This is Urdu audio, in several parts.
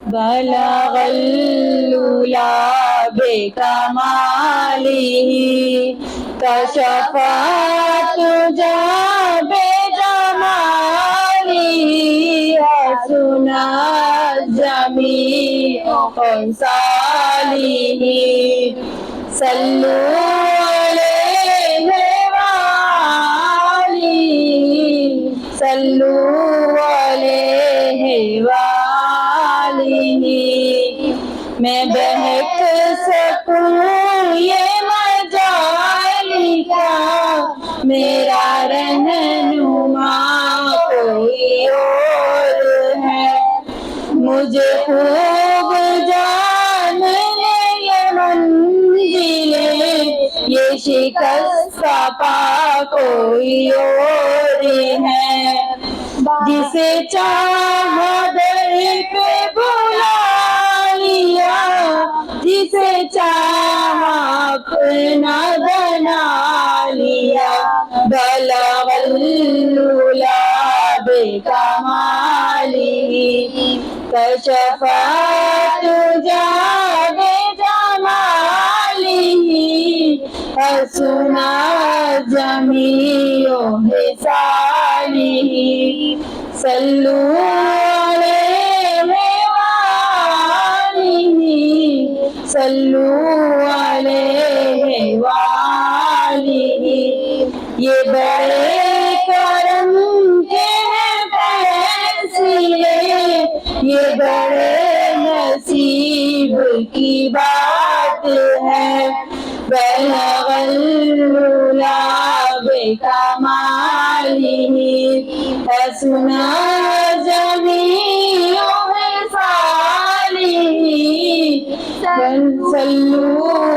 بلغ العلا بکمالہ کشف الدجی بجمالہ حسن جمیع خصالہ صلو علیہ وآلہ صلو علیہ وآلہ میں بہک سکوں یہ مجال کا میرا رہنما کوئی اور ہے مجھے خوب جانے یہ منزلیں یہ شکستہ پا کوئی اور ہے جسے چاہا در پہ بلا لیا جسے چاہا اپنا بنا لیا بلغ العلا بکمالہ کشف الدجی بجمالہ حسن جمیع خصالہ صلو علیہ وآلہ صلو علیہ وآلہ یہ بڑے کرم کے ہیں فیصلے یہ بڑے نصیب کی بات ہے بلغ العلا بکمالہ حسن جمیع خصالہ صلو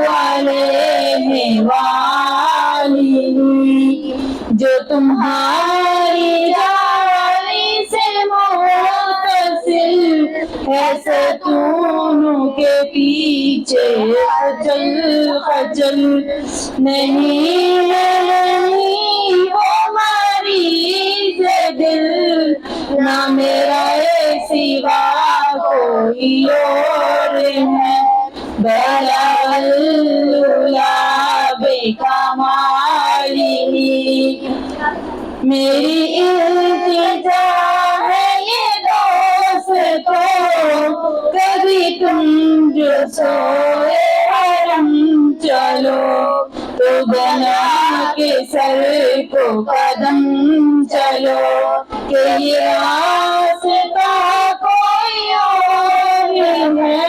علیہ وآلہ جو تمہاری جاری سے متصل ہے ستونوں کے پیچھے خجل خجل نہیں ہے وہ مریض دل نہ میرا سوا کوئی اور ہے بلغ العلا بکمالہ میری التجا ہے یہ دوستو کبھی تم جو سوئے حرم چلو تو بنا کے سر کو قدم چلو کہ یہ راستہ کوئی اور ہے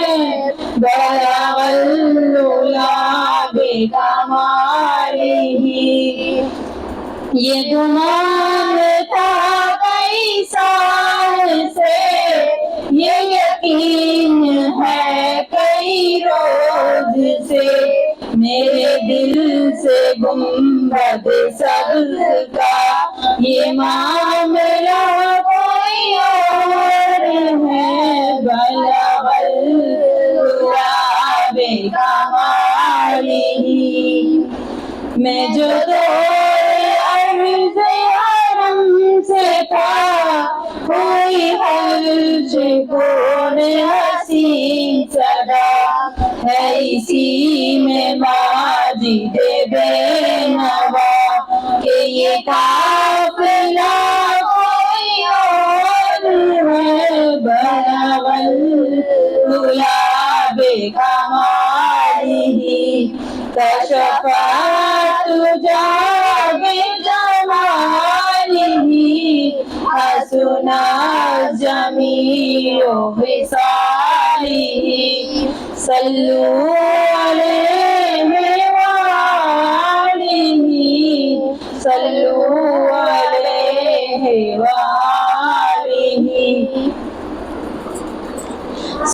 بلغ العلا بکمالہ یہ گمان تھا کئی سال سے یہ یقین ہے کئی روز سے میرے دل سے گنبد سبز کا یہ معاملہ کوئی اور ہے بلغ العلا بکمالہ میں جو سے تھا کوئی حرج کون حسین صدا ہے اسی میں ماجد بے نوا کہ یہ قافلہ کوئی اور ہے بلغ العلا بکمالہ کشف الدجی بجمالہ حسن جمیع خصالہ صلو علیہ وآلہ صلو علیہ وآلہ